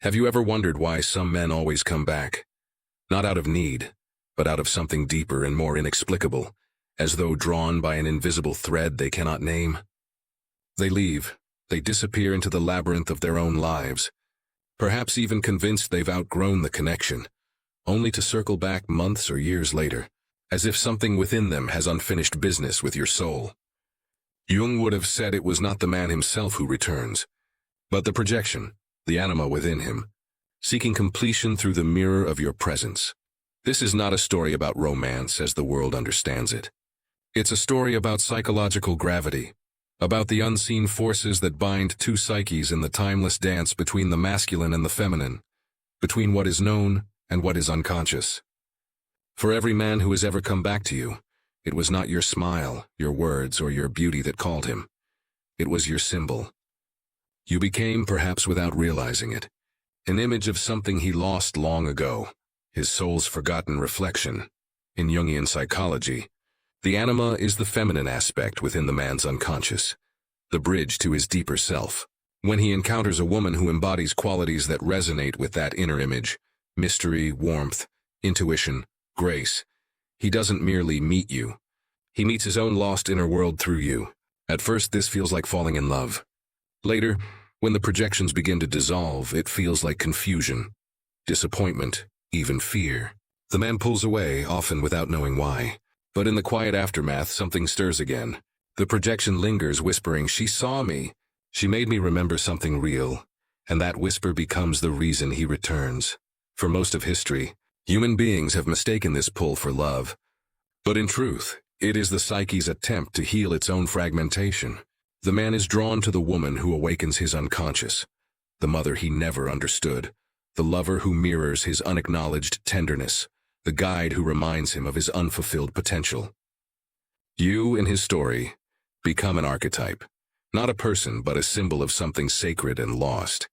Have you ever wondered why some men always come back? Not out of need, but out of something deeper and more inexplicable, as though drawn by an invisible thread they cannot name. They leave, they disappear into the labyrinth of their own lives, perhaps even convinced they've outgrown the connection, only to circle back months or years later, as if something within them has unfinished business with your soul. Jung would have said it was not the man himself who returns, but the projection, the anima within him, seeking completion through the mirror of your presence. This is not a story about romance as the world understands it. It's a story about psychological gravity, about the unseen forces that bind two psyches in the timeless dance between the masculine and the feminine, between what is known and what is unconscious. For every man who has ever come back to you, it was not your smile, your words, or your beauty that called him. It was your symbol. You became, perhaps without realizing it, an image of something he lost long ago, his soul's forgotten reflection. In Jungian psychology, the anima is the feminine aspect within the man's unconscious, the bridge to his deeper self. When he encounters a woman who embodies qualities that resonate with that inner image, mystery, warmth, intuition, grace, he doesn't merely meet you. He meets his own lost inner world through you. At first, this feels like falling in love. Later, when the projections begin to dissolve, it feels like confusion, disappointment, even fear. The man pulls away, often without knowing why. But in the quiet aftermath, something stirs again. The projection lingers, whispering, "She saw me. She made me remember something real." And that whisper becomes the reason he returns. For most of history, human beings have mistaken this pull for love. But in truth, it is the psyche's attempt to heal its own fragmentation. The man is drawn to the woman who awakens his unconscious, the mother he never understood, the lover who mirrors his unacknowledged tenderness, the guide who reminds him of his unfulfilled potential. You, in his story, become an archetype, not a person but a symbol of something sacred and lost.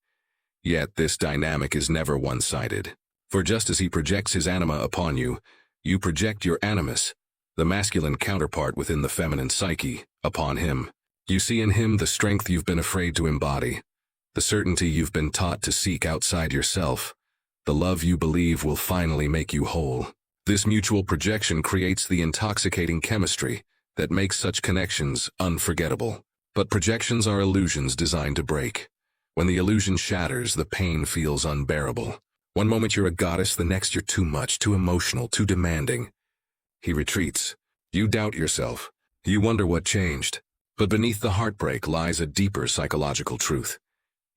Yet this dynamic is never one-sided, for just as he projects his anima upon you, you project your animus, the masculine counterpart within the feminine psyche, upon him. You see in him the strength you've been afraid to embody, the certainty you've been taught to seek outside yourself, the love you believe will finally make you whole. This mutual projection creates the intoxicating chemistry that makes such connections unforgettable. But projections are illusions designed to break. When the illusion shatters, the pain feels unbearable. One moment you're a goddess, the next you're too much, too emotional, too demanding. He retreats. You doubt yourself. You wonder what changed. But beneath the heartbreak lies a deeper psychological truth.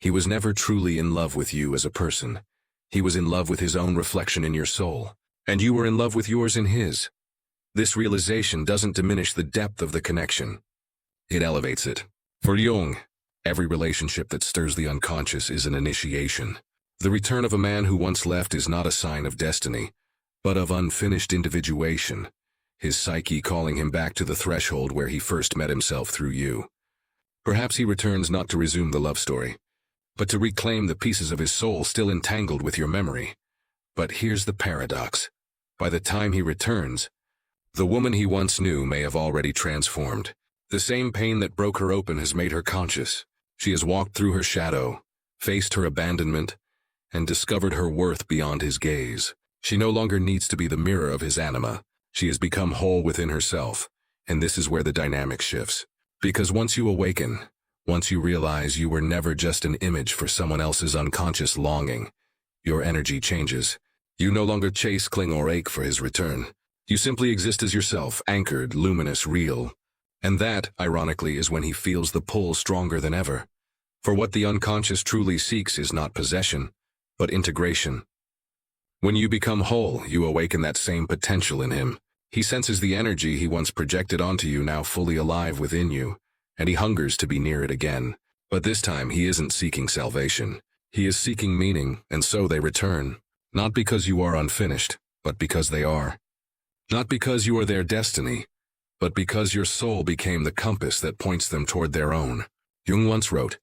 He was never truly in love with you as a person. He was in love with his own reflection in your soul, and you were in love with yours in his. This realization doesn't diminish the depth of the connection. It elevates it. For Jung, every relationship that stirs the unconscious is an initiation. The return of a man who once left is not a sign of destiny, but of unfinished individuation, his psyche calling him back to the threshold where he first met himself through you. Perhaps he returns not to resume the love story, but to reclaim the pieces of his soul still entangled with your memory. But here's the paradox. By the time he returns, the woman he once knew may have already transformed. The same pain that broke her open has made her conscious. She has walked through her shadow, faced her abandonment, and discovered her worth beyond his gaze. She no longer needs to be the mirror of his anima. She has become whole within herself, and this is where the dynamic shifts. Because once you awaken, once you realize you were never just an image for someone else's unconscious longing, your energy changes. You no longer chase, cling, or ache for his return. You simply exist as yourself, anchored, luminous, real. And that, ironically, is when he feels the pull stronger than ever. For what the unconscious truly seeks is not possession, but integration. When you become whole, you awaken that same potential in him. He senses the energy he once projected onto you now fully alive within you, and he hungers to be near it again. But this time he isn't seeking salvation. He is seeking meaning, and so they return. Not because you are unfinished, but because they are. Not because you are their destiny, but because your soul became the compass that points them toward their own. Jung once wrote,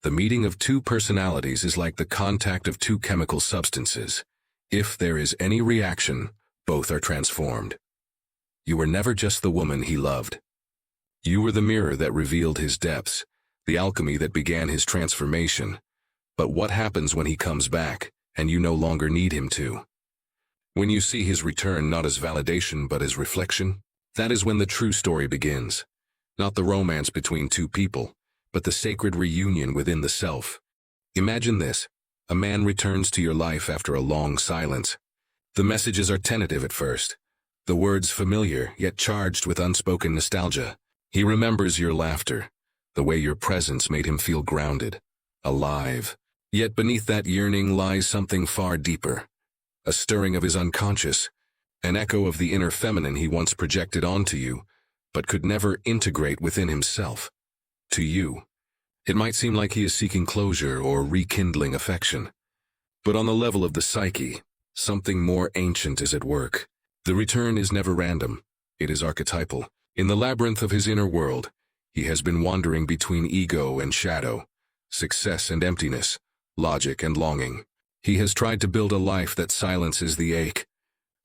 "The meeting of two personalities is like the contact of two chemical substances. If there is any reaction, both are transformed." You were never just the woman he loved. You were the mirror that revealed his depths, the alchemy that began his transformation. But what happens when he comes back, and you no longer need him to? When you see his return not as validation but as reflection, that is when the true story begins. Not the romance between two people, but the sacred reunion within the self. Imagine this. A man returns to your life after a long silence. The messages are tentative at first. The words familiar, yet charged with unspoken nostalgia. He remembers your laughter, the way your presence made him feel grounded, alive. Yet beneath that yearning lies something far deeper. A stirring of his unconscious, an echo of the inner feminine he once projected onto you, but could never integrate within himself. To you, it might seem like he is seeking closure or rekindling affection. But on the level of the psyche, something more ancient is at work. The return is never random. It is archetypal. In the labyrinth of his inner world, he has been wandering between ego and shadow, success and emptiness, logic and longing. He has tried to build a life that silences the ache,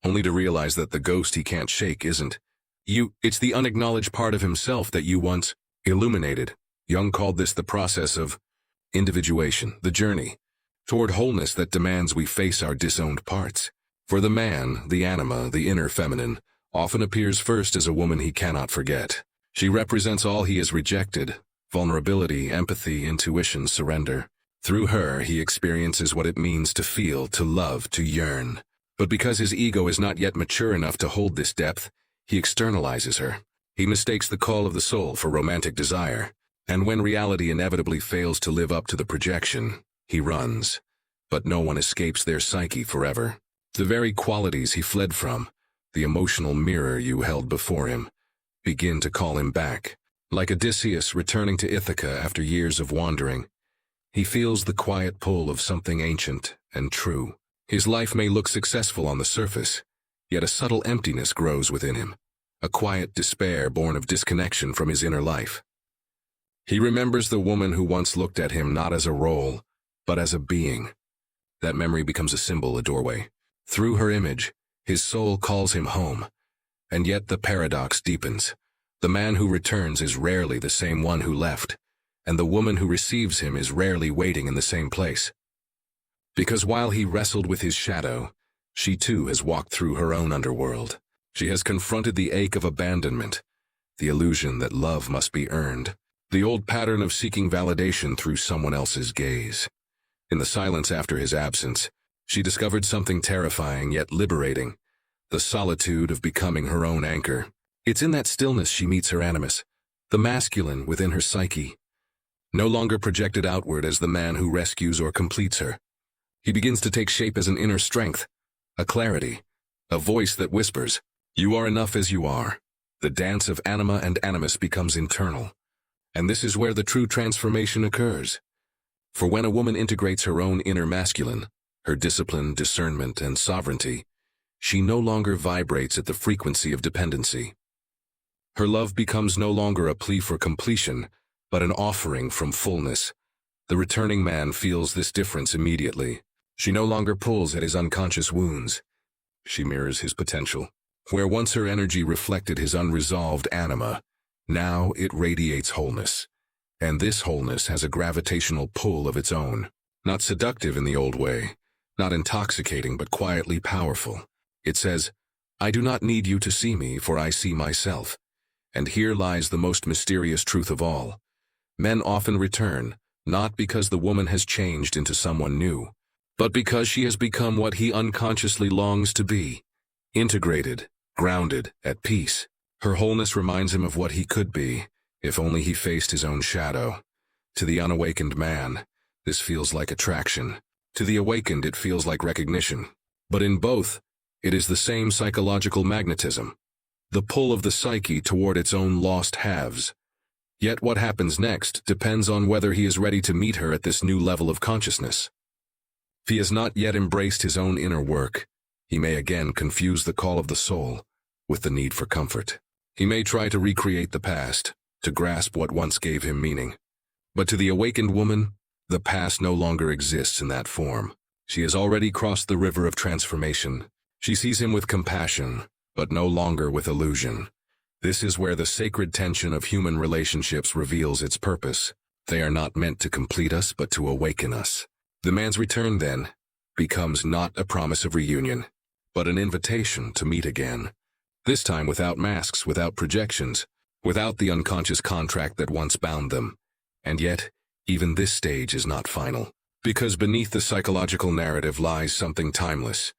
only to realize that the ghost he can't shake isn't you. It's the unacknowledged part of himself that you once illuminated. Jung called this the process of individuation, the journey toward wholeness that demands we face our disowned parts. For the man, the anima, the inner feminine, often appears first as a woman he cannot forget. She represents all he has rejected: vulnerability, empathy, intuition, surrender. Through her, he experiences what it means to feel, to love, to yearn. But because his ego is not yet mature enough to hold this depth, he externalizes her. He mistakes the call of the soul for romantic desire. And when reality inevitably fails to live up to the projection, he runs. But no one escapes their psyche forever. The very qualities he fled from, the emotional mirror you held before him, begin to call him back. Like Odysseus returning to Ithaca after years of wandering, he feels the quiet pull of something ancient and true. His life may look successful on the surface, yet a subtle emptiness grows within him, a quiet despair born of disconnection from his inner life. He remembers the woman who once looked at him not as a role, but as a being. That memory becomes a symbol, a doorway. Through her image, his soul calls him home. And yet the paradox deepens. The man who returns is rarely the same one who left, and the woman who receives him is rarely waiting in the same place. Because while he wrestled with his shadow, she too has walked through her own underworld. She has confronted the ache of abandonment, the illusion that love must be earned, the old pattern of seeking validation through someone else's gaze. In the silence after his absence, she discovered something terrifying yet liberating, the solitude of becoming her own anchor. It's in that stillness she meets her animus, the masculine within her psyche, no longer projected outward as the man who rescues or completes her. He begins to take shape as an inner strength, a clarity, a voice that whispers, "You are enough as you are." The dance of anima and animus becomes internal. And this is where the true transformation occurs. For when a woman integrates her own inner masculine, her discipline, discernment, and sovereignty, she no longer vibrates at the frequency of dependency. Her love becomes no longer a plea for completion, but an offering from fullness. The returning man feels this difference immediately. She no longer pulls at his unconscious wounds. She mirrors his potential. Where once her energy reflected his unresolved anima, now it radiates wholeness. And this wholeness has a gravitational pull of its own. Not seductive in the old way, not intoxicating but quietly powerful. It says, "I do not need you to see me, for I see myself." And here lies the most mysterious truth of all. Men often return, not because the woman has changed into someone new, but because she has become what he unconsciously longs to be: integrated, grounded, at peace. Her wholeness reminds him of what he could be, if only he faced his own shadow. To the unawakened man, this feels like attraction. To the awakened, it feels like recognition. But in both, it is the same psychological magnetism, the pull of the psyche toward its own lost halves. Yet what happens next depends on whether he is ready to meet her at this new level of consciousness. If he has not yet embraced his own inner work, he may again confuse the call of the soul with the need for comfort. He may try to recreate the past, to grasp what once gave him meaning. But to the awakened woman, the past no longer exists in that form. She has already crossed the river of transformation. She sees him with compassion, but no longer with illusion. This is where the sacred tension of human relationships reveals its purpose. They are not meant to complete us, but to awaken us. The man's return, then, becomes not a promise of reunion, but an invitation to meet again. This time without masks, without projections, without the unconscious contract that once bound them. And yet, even this stage is not final, because beneath the psychological narrative lies something timeless,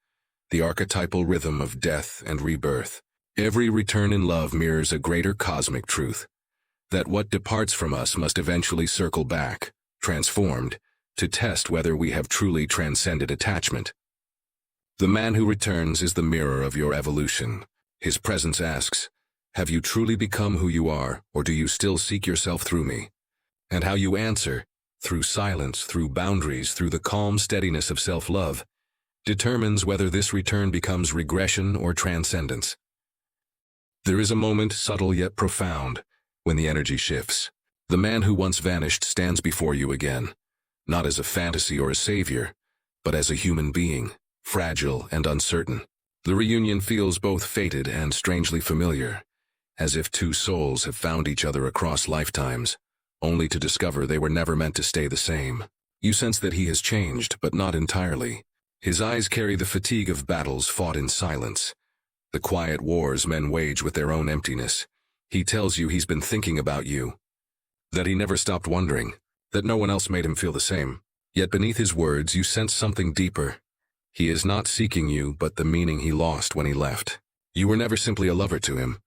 the archetypal rhythm of death and rebirth. Every return in love mirrors a greater cosmic truth, that what departs from us must eventually circle back, transformed, to test whether we have truly transcended attachment. The man who returns is the mirror of your evolution. His presence asks, have you truly become who you are, or do you still seek yourself through me? And how you answer, through silence, through boundaries, through the calm steadiness of self-love, determines whether this return becomes regression or transcendence. There is a moment, subtle yet profound, when the energy shifts. The man who once vanished stands before you again, not as a fantasy or a savior, but as a human being, fragile and uncertain. The reunion feels both fated and strangely familiar, as if two souls have found each other across lifetimes, only to discover they were never meant to stay the same. You sense that he has changed, but not entirely. His eyes carry the fatigue of battles fought in silence, the quiet wars men wage with their own emptiness. He tells you he's been thinking about you, that he never stopped wondering, that no one else made him feel the same. Yet beneath his words you sense something deeper. He is not seeking you, but the meaning he lost when he left. You were never simply a lover to him.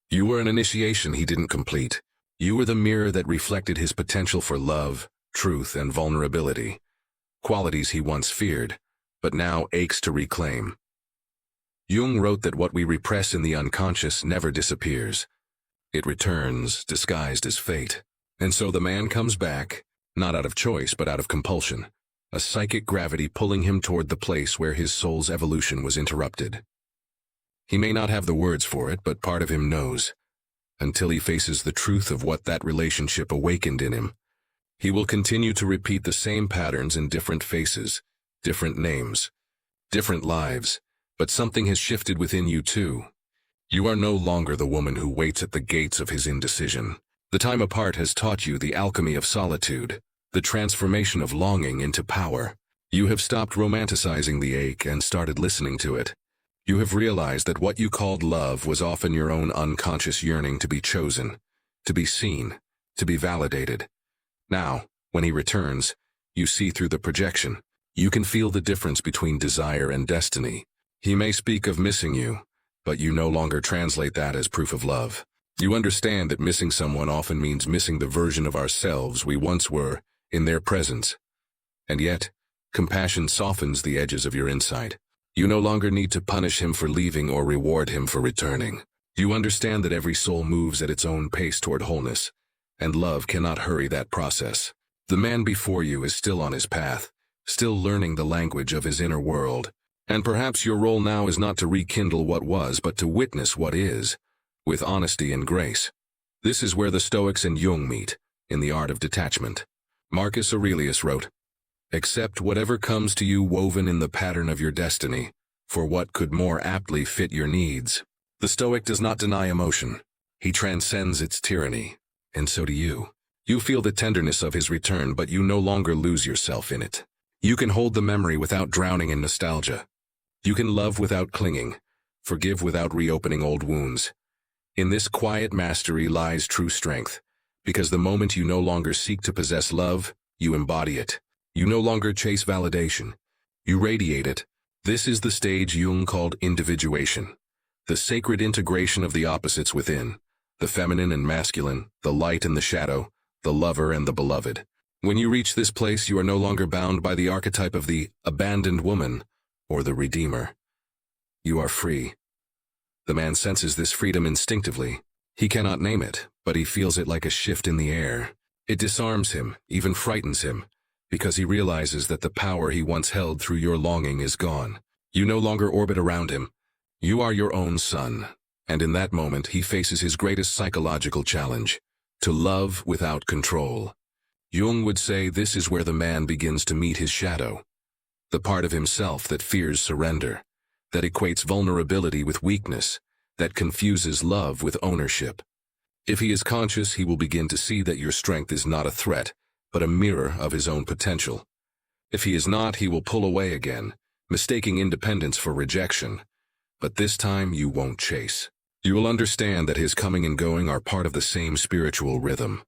You were an initiation he didn't complete. You were the mirror that reflected his potential for love, truth, and vulnerability, qualities he once feared, but now aches to reclaim. Jung wrote that what we repress in the unconscious never disappears. It returns, disguised as fate. And so the man comes back, not out of choice but out of compulsion, a psychic gravity pulling him toward the place where his soul's evolution was interrupted. He may not have the words for it, but part of him knows. Until he faces the truth of what that relationship awakened in him, he will continue to repeat the same patterns in different faces, different names, different lives, but something has shifted within you too. You are no longer the woman who waits at the gates of his indecision. The time apart has taught you the alchemy of solitude, the transformation of longing into power. You have stopped romanticizing the ache and started listening to it. You have realized that what you called love was often your own unconscious yearning to be chosen, to be seen, to be validated. Now, when he returns, you see through the projection. You can feel the difference between desire and destiny. He may speak of missing you, but you no longer translate that as proof of love. You understand that missing someone often means missing the version of ourselves we once were in their presence. And yet, compassion softens the edges of your insight. You no longer need to punish him for leaving or reward him for returning. You understand that every soul moves at its own pace toward wholeness, and love cannot hurry that process. The man before you is still on his path, still learning the language of his inner world. And perhaps your role now is not to rekindle what was, but to witness what is, with honesty and grace. This is where the Stoics and Jung meet, in the art of detachment. Marcus Aurelius wrote, "Accept whatever comes to you woven in the pattern of your destiny, for what could more aptly fit your needs." The Stoic does not deny emotion. He transcends its tyranny, and so do you. You feel the tenderness of his return, but you no longer lose yourself in it. You can hold the memory without drowning in nostalgia. You can love without clinging, forgive without reopening old wounds. In this quiet mastery lies true strength, because the moment you no longer seek to possess love, you embody it. You no longer chase validation. You radiate it. This is the stage Jung called individuation, the sacred integration of the opposites within, the feminine and masculine, the light and the shadow, the lover and the beloved. When you reach this place, you are no longer bound by the archetype of the abandoned woman or the redeemer. You are free. The man senses this freedom instinctively. He cannot name it, but he feels it like a shift in the air. It disarms him, even frightens him, because he realizes that the power he once held through your longing is gone. You no longer orbit around him. You are your own sun, and in that moment he faces his greatest psychological challenge, to love without control. Jung would say this is where the man begins to meet his shadow, the part of himself that fears surrender, that equates vulnerability with weakness, that confuses love with ownership. If he is conscious, he will begin to see that your strength is not a threat, but a mirror of his own potential. If he is not, he will pull away again, mistaking independence for rejection. But this time you won't chase. You will understand that his coming and going are part of the same spiritual rhythm,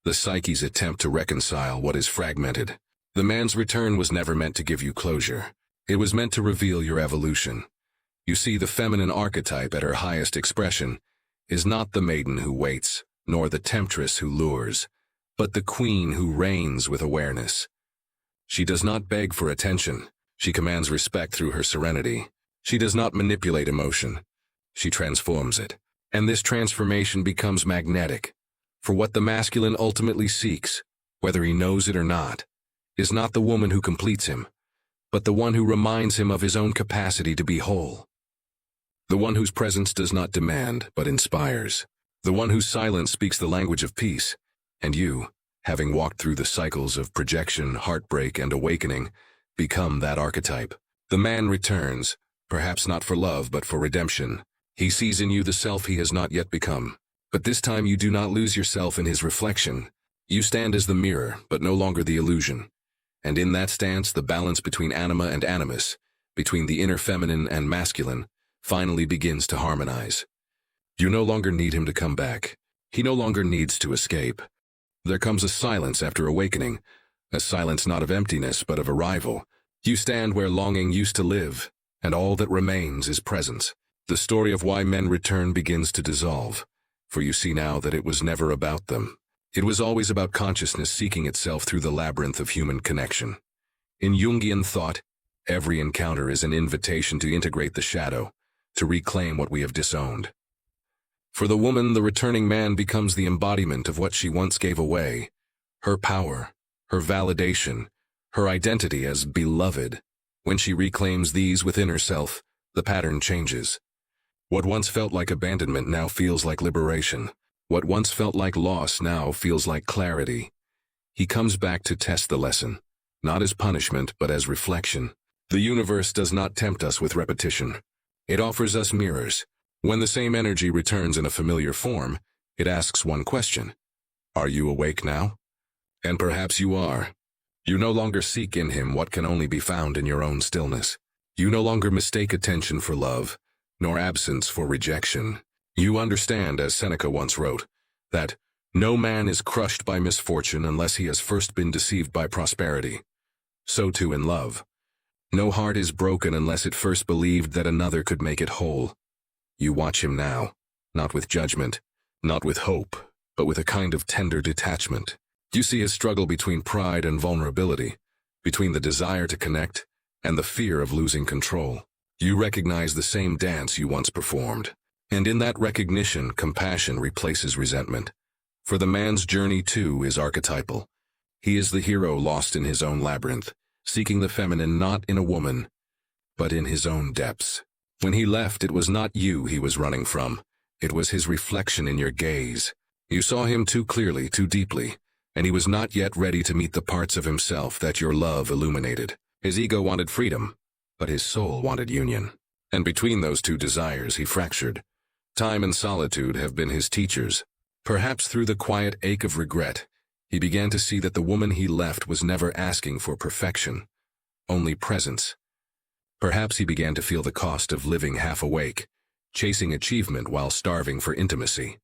the psyche's attempt to reconcile what is fragmented. The man's return was never meant to give you closure. It was meant to reveal your evolution. You see, the feminine archetype at her highest expression is not the maiden who waits, nor the temptress who lures, but the queen who reigns with awareness. She does not beg for attention. She commands respect through her serenity. She does not manipulate emotion. She transforms it. And this transformation becomes magnetic. For what the masculine ultimately seeks, whether he knows it or not, is not the woman who completes him, but the one who reminds him of his own capacity to be whole. The one whose presence does not demand, but inspires. The one whose silence speaks the language of peace. And you, having walked through the cycles of projection, heartbreak, and awakening, become that archetype. The man returns, perhaps not for love, but for redemption. He sees in you the self he has not yet become. But this time you do not lose yourself in his reflection. You stand as the mirror, but no longer the illusion. And in that stance, the balance between anima and animus, between the inner feminine and masculine, finally begins to harmonize. You no longer need him to come back. He no longer needs to escape. There comes a silence after awakening, a silence not of emptiness but of arrival. You stand where longing used to live, and all that remains is presence. The story of why men return begins to dissolve, for you see now that it was never about them. It was always about consciousness seeking itself through the labyrinth of human connection. In Jungian thought, every encounter is an invitation to integrate the shadow, to reclaim what we have disowned. For the woman, the returning man becomes the embodiment of what she once gave away, her power, her validation, her identity as beloved. When she reclaims these within herself, the pattern changes. What once felt like abandonment now feels like liberation. What once felt like loss now feels like clarity. He comes back to test the lesson, not as punishment but as reflection. The universe does not tempt us with repetition. It offers us mirrors. When the same energy returns in a familiar form, it asks one question: are you awake now? And perhaps you are. You no longer seek in him what can only be found in your own stillness. You no longer mistake attention for love, nor absence for rejection. You understand, as Seneca once wrote, that no man is crushed by misfortune unless he has first been deceived by prosperity. So too in love. No heart is broken unless it first believed that another could make it whole. You watch him now, not with judgment, not with hope, but with a kind of tender detachment. You see his struggle between pride and vulnerability, between the desire to connect and the fear of losing control. You recognize the same dance you once performed. And in that recognition, compassion replaces resentment. For the man's journey, too, is archetypal. He is the hero lost in his own labyrinth, seeking the feminine not in a woman, but in his own depths. When he left, it was not you he was running from. It was his reflection in your gaze. You saw him too clearly, too deeply, and he was not yet ready to meet the parts of himself that your love illuminated. His ego wanted freedom, but his soul wanted union. And between those two desires he fractured. Time and solitude have been his teachers. Perhaps through the quiet ache of regret, he began to see that the woman he left was never asking for perfection, only presence. Perhaps he began to feel the cost of living half awake, chasing achievement while starving for intimacy.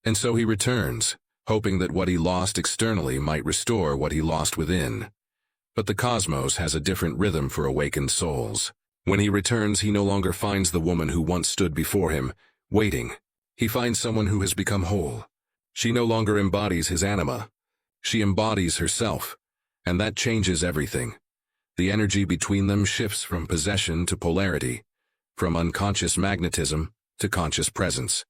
And so he returns, hoping that what he lost externally might restore what he lost within. But the cosmos has a different rhythm for awakened souls. When he returns, he no longer finds the woman who once stood before him, waiting. He finds someone who has become whole. She no longer embodies his anima. She embodies herself, and that changes everything. The energy between them shifts from possession to polarity, from unconscious magnetism to conscious presence.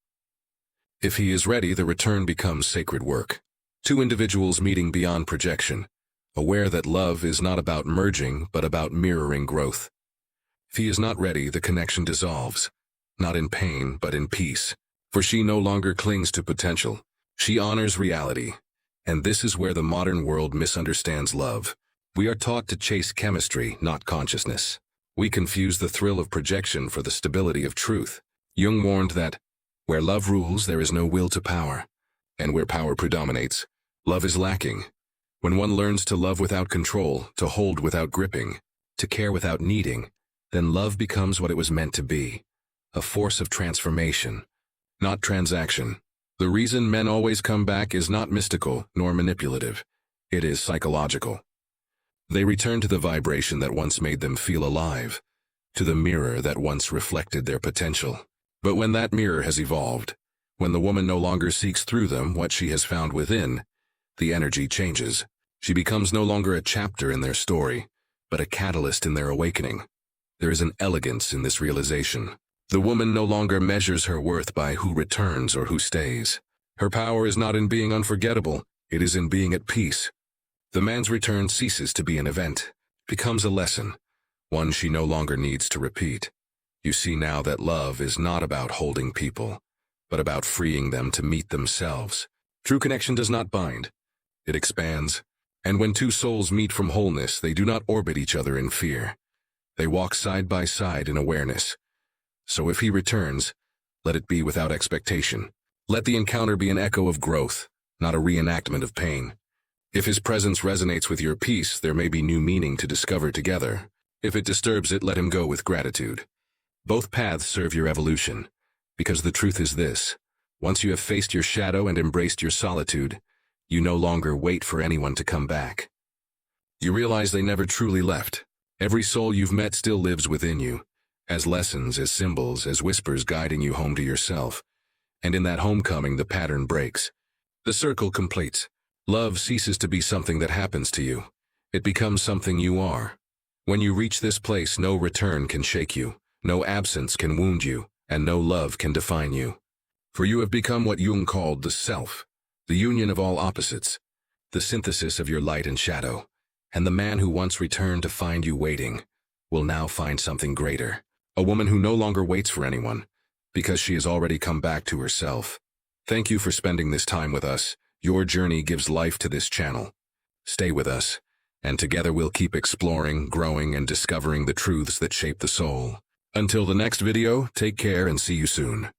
If he is ready, the return becomes sacred work. Two individuals meeting beyond projection, aware that love is not about merging, but about mirroring growth. If he is not ready, the connection dissolves, not in pain, but in peace. For she no longer clings to potential. She honors reality. And this is where the modern world misunderstands love. We are taught to chase chemistry, not consciousness. We confuse the thrill of projection for the stability of truth. Jung warned that, where love rules, there is no will to power. And where power predominates, love is lacking. When one learns to love without control, to hold without gripping, to care without needing, then love becomes what it was meant to be, a force of transformation, not transaction. The reason men always come back is not mystical nor manipulative. It is psychological. They return to the vibration that once made them feel alive, to the mirror that once reflected their potential. But when that mirror has evolved, when the woman no longer seeks through them what she has found within, the energy changes. She becomes no longer a chapter in their story, but a catalyst in their awakening. There is an elegance in this realization. The woman no longer measures her worth by who returns or who stays. Her power is not in being unforgettable, it is in being at peace. The man's return ceases to be an event, becomes a lesson, one she no longer needs to repeat. You see now that love is not about holding people, but about freeing them to meet themselves. True connection does not bind, it expands. And when two souls meet from wholeness, they do not orbit each other in fear. They walk side by side in awareness. So if he returns, let it be without expectation. Let the encounter be an echo of growth, not a reenactment of pain. If his presence resonates with your peace, there may be new meaning to discover together. If it disturbs it, let him go with gratitude. Both paths serve your evolution, because the truth is this: once you have faced your shadow and embraced your solitude, you no longer wait for anyone to come back. You realize they never truly left. Every soul you've met still lives within you, as lessons, as symbols, as whispers guiding you home to yourself. And in that homecoming, the pattern breaks. The circle completes. Love ceases to be something that happens to you. It becomes something you are. When you reach this place, no return can shake you, no absence can wound you, and no love can define you. For you have become what Jung called the self, the union of all opposites, the synthesis of your light and shadow. And the man who once returned to find you waiting will now find something greater. A woman who no longer waits for anyone, because she has already come back to herself. Thank you for spending this time with us. Your journey gives life to this channel. Stay with us, and together we'll keep exploring, growing, and discovering the truths that shape the soul. Until the next video, take care and see you soon.